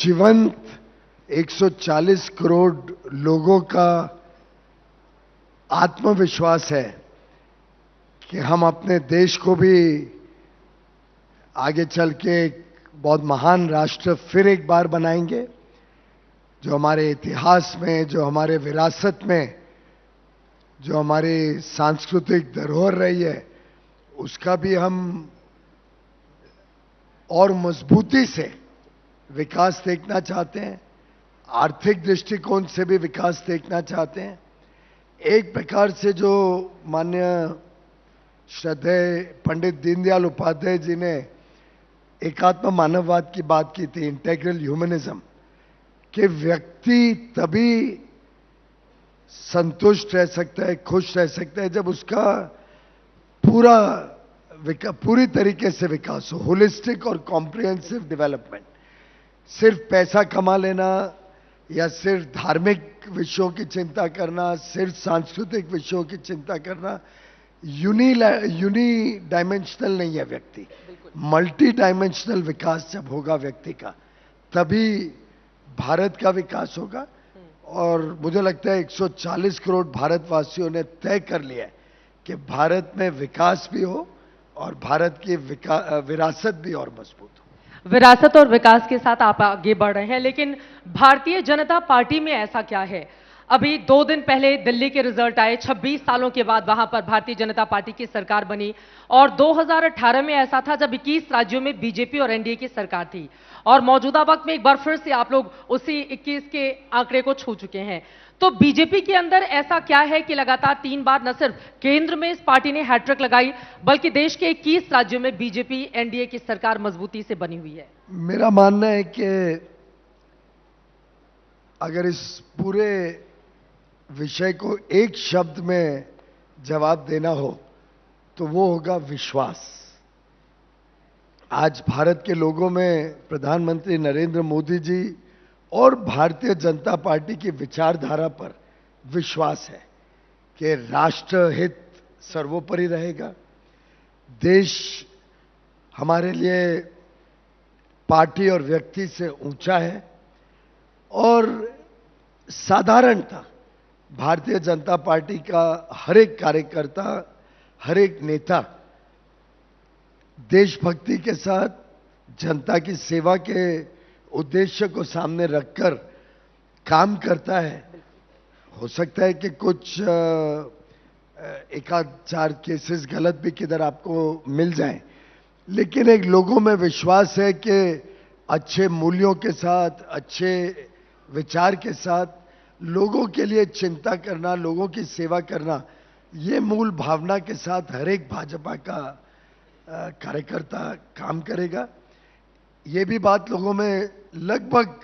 जीवंत 140 करोड़ लोगों का आत्मविश्वास है कि हम अपने देश को भी आगे चल के एक बहुत महान राष्ट्र फिर एक बार बनाएंगे, जो हमारे इतिहास में, जो हमारे विरासत में, जो हमारी सांस्कृतिक धरोहर रही है, उसका भी हम और मजबूती से विकास देखना चाहते हैं। आर्थिक दृष्टिकोण से भी विकास देखना चाहते हैं। एक प्रकार से जो माननीय श्रद्धेय पंडित दीनदयाल उपाध्याय जी ने एकात्म मानववाद की बात की थी, इंटेग्रल ह्यूमनिज्म, कि व्यक्ति तभी संतुष्ट रह सकता है, खुश रह सकता है, जब उसका पूरी तरीके से विकास हो, होलिस्टिक और कॉम्प्रिहेंसिव डेवलपमेंट। सिर्फ पैसा कमा लेना या सिर्फ धार्मिक विषयों की चिंता करना, सिर्फ सांस्कृतिक विषयों की चिंता करना यूनी डायमेंशनल नहीं है। व्यक्ति मल्टी डायमेंशनल विकास जब होगा व्यक्ति का, तभी भारत का विकास होगा। और मुझे लगता है 140 करोड़ भारतवासियों ने तय कर लिया है कि भारत में विकास भी हो और भारत की विरासत भी और मजबूत हो। विरासत और विकास के साथ आप आगे बढ़ रहे हैं, लेकिन भारतीय जनता पार्टी में ऐसा क्या है? अभी 2 दिन पहले दिल्ली के रिजल्ट आए, 26 सालों के बाद वहां पर भारतीय जनता पार्टी की सरकार बनी। और 2018 में ऐसा था जब 21 राज्यों में बीजेपी और एनडीए की सरकार थी, और मौजूदा वक्त में एक बार फिर से आप लोग उसी 21 के आंकड़े को छू चुके हैं। तो बीजेपी के अंदर ऐसा क्या है कि लगातार 3 बार न सिर्फ केंद्र में इस पार्टी ने हैट्रिक लगाई, बल्कि देश के 21 राज्यों में बीजेपी एनडीए की सरकार मजबूती से बनी हुई है? मेरा मानना है कि अगर इस पूरे विषय को एक शब्द में जवाब देना हो तो वो होगा विश्वास। आज भारत के लोगों में प्रधानमंत्री नरेंद्र मोदी जी और भारतीय जनता पार्टी की विचारधारा पर विश्वास है कि राष्ट्र हित सर्वोपरि रहेगा। देश हमारे लिए पार्टी और व्यक्ति से ऊंचा है, और साधारणतः भारतीय जनता पार्टी का हर एक कार्यकर्ता, हर एक नेता देशभक्ति के साथ जनता की सेवा के उद्देश्य को सामने रखकर काम करता है। हो सकता है कि कुछ एकाध चार केसेस गलत भी किधर आपको मिल जाएं, लेकिन एक लोगों में विश्वास है कि अच्छे मूल्यों के साथ, अच्छे विचार के साथ लोगों के लिए चिंता करना, लोगों की सेवा करना, ये मूल भावना के साथ हर एक भाजपा का कार्यकर्ता काम करेगा। ये भी बात लोगों में लगभग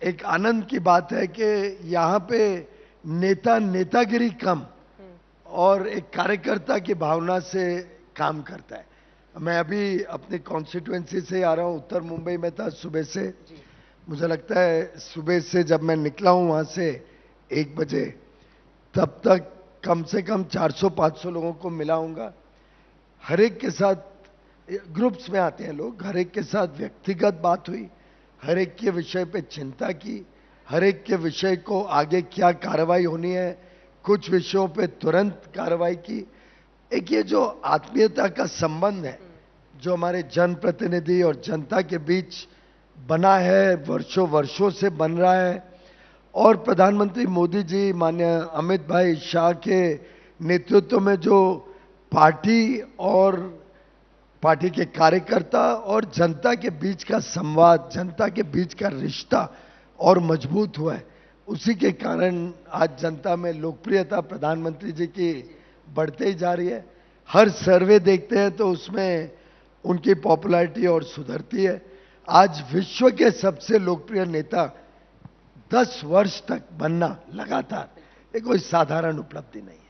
एक आनंद की बात है कि यहाँ पे नेतागिरी कम और एक कार्यकर्ता की भावना से काम करता है। मैं अभी अपनी कॉन्स्टिट्यूएंसी से आ रहा हूँ, उत्तर मुंबई में था सुबह से। मुझे लगता है सुबह से जब मैं निकला हूं वहां से 1 बजे, तब तक कम से कम 400-500 लोगों को मिला हूंगा। हर एक के साथ, ग्रुप्स में आते हैं लोग, हर एक के साथ व्यक्तिगत बात हुई, हर एक के विषय पे चिंता की, हर एक के विषय को आगे क्या कार्रवाई होनी है, कुछ विषयों पे तुरंत कार्रवाई की। एक ये जो आत्मीयता का संबंध है जो हमारे जनप्रतिनिधि और जनता के बीच बना है, वर्षों से बन रहा है, और प्रधानमंत्री मोदी जी, माननीय अमित भाई शाह के नेतृत्व में जो पार्टी और पार्टी के कार्यकर्ता और जनता के बीच का संवाद, जनता के बीच का रिश्ता और मजबूत हुआ है, उसी के कारण आज जनता में लोकप्रियता प्रधानमंत्री जी की बढ़ते ही जा रही है। हर सर्वे देखते हैं तो उसमें उनकी पॉपुलैरिटी और सुधरती है। आज विश्व के सबसे लोकप्रिय नेता 10 वर्ष तक बनना लगातार, ये कोई साधारण उपलब्धि नहीं है।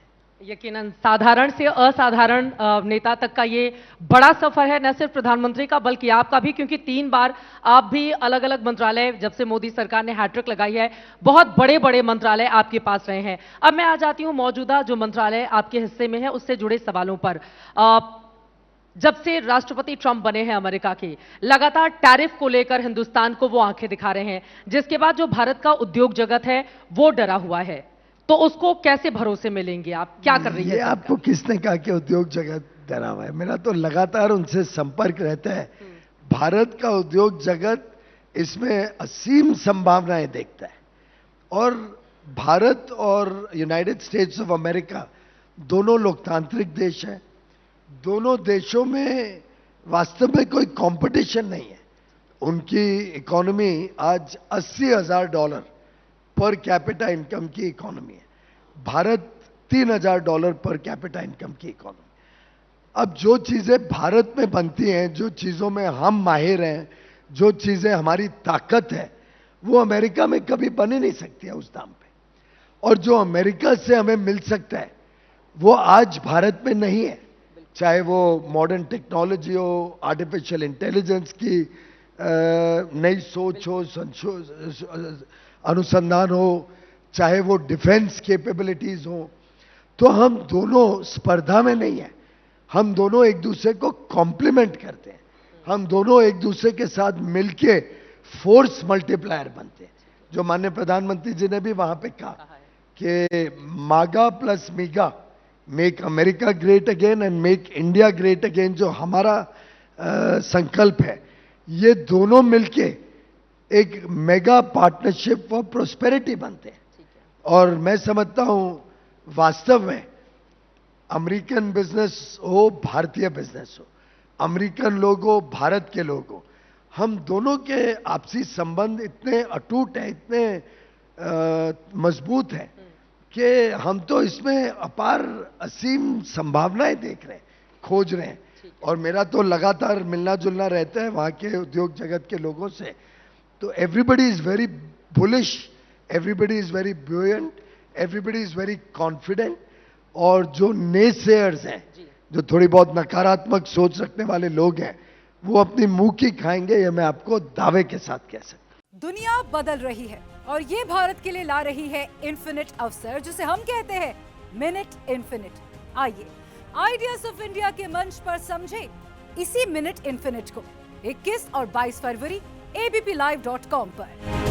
यकीनन साधारण से असाधारण नेता तक का ये बड़ा सफर है, न सिर्फ प्रधानमंत्री का बल्कि आपका भी, क्योंकि 3 बार आप भी अलग अलग मंत्रालय, जब से मोदी सरकार ने हैट्रिक लगाई है, बहुत बड़े बड़े मंत्रालय आपके पास रहे हैं। अब मैं आ जाती हूं मौजूदा जो मंत्रालय आपके हिस्से में है उससे जुड़े सवालों पर। जब से राष्ट्रपति ट्रंप बने हैं अमेरिका के, लगातार टैरिफ को लेकर हिंदुस्तान को वो आंखें दिखा रहे हैं, जिसके बाद जो भारत का उद्योग जगत है वो डरा हुआ है। तो उसको कैसे भरोसे मिलेंगे? आप क्या कर रही है? ये आपको किसने कहा कि उद्योग जगत डरा हुआ है? मेरा तो लगातार उनसे संपर्क रहता है। भारत का उद्योग जगत इसमें असीम संभावनाएं देखता है, और भारत और यूनाइटेड स्टेट्स ऑफ अमेरिका दोनों लोकतांत्रिक देश हैं। दोनों देशों में वास्तव में कोई कंपटीशन नहीं है। उनकी इकोनॉमी आज $80,000 पर कैपिटा इनकम की इकोनॉमी है। भारत $3,000 पर कैपिटा इनकम की इकोनॉमी। अब जो चीजें भारत में बनती हैं, जो चीजों में हम माहिर हैं, जो चीजें हमारी ताकत है, वो अमेरिका में कभी बन ही नहीं सकती है उस दाम पे। और जो अमेरिका से हमें मिल सकता है वो आज भारत में नहीं है, चाहे वो मॉडर्न टेक्नोलॉजी हो, आर्टिफिशियल इंटेलिजेंस की नई सोच हो, अनुसंधान हो, चाहे वो डिफेंस कैपेबिलिटीज हो। तो हम दोनों स्पर्धा में नहीं है, हम दोनों एक दूसरे को कॉम्प्लीमेंट करते हैं। हम दोनों एक दूसरे के साथ मिलके फोर्स मल्टीप्लायर बनते हैं। जो माननीय प्रधानमंत्री जी ने भी वहां पे कहा कि मागा plus मीगा, make America great again and make India great again, जो हमारा संकल्प है, ये दोनों मिलके एक मेगा पार्टनरशिप फॉर प्रोस्पेरिटी बनते हैं। और मैं समझता हूं वास्तव में अमेरिकन बिजनेस हो, भारतीय बिजनेस हो, अमेरिकन लोग हो, भारत के लोग हो, हम दोनों के आपसी संबंध इतने अटूट हैं, इतने मजबूत हैं कि हम तो इसमें अपार असीम संभावनाएं देख रहे हैं, खोज रहे हैं। और मेरा तो लगातार मिलना जुलना रहता है वहां के उद्योग जगत के लोगों से। तो everybody is very bullish, everybody is very buoyant, everybody is very confident. और जो नेसेयर्स हैं, जो थोड़ी बहुत नकारात्मक सोच रखने वाले लोग हैं, वो अपनी मुंह की खाएंगे, ये मैं आपको दावे के साथ कह सकता हूं। दुनिया बदल रही है और ये भारत के लिए ला रही है इन्फिनिट अवसर, जिसे हम कहते हैं मिनट इन्फिनिट। आइए आइडियाज ऑफ इंडिया के मंच पर समझे इसी मिनट इन्फिनिट को 21 और 22 फरवरी abplive.com पर।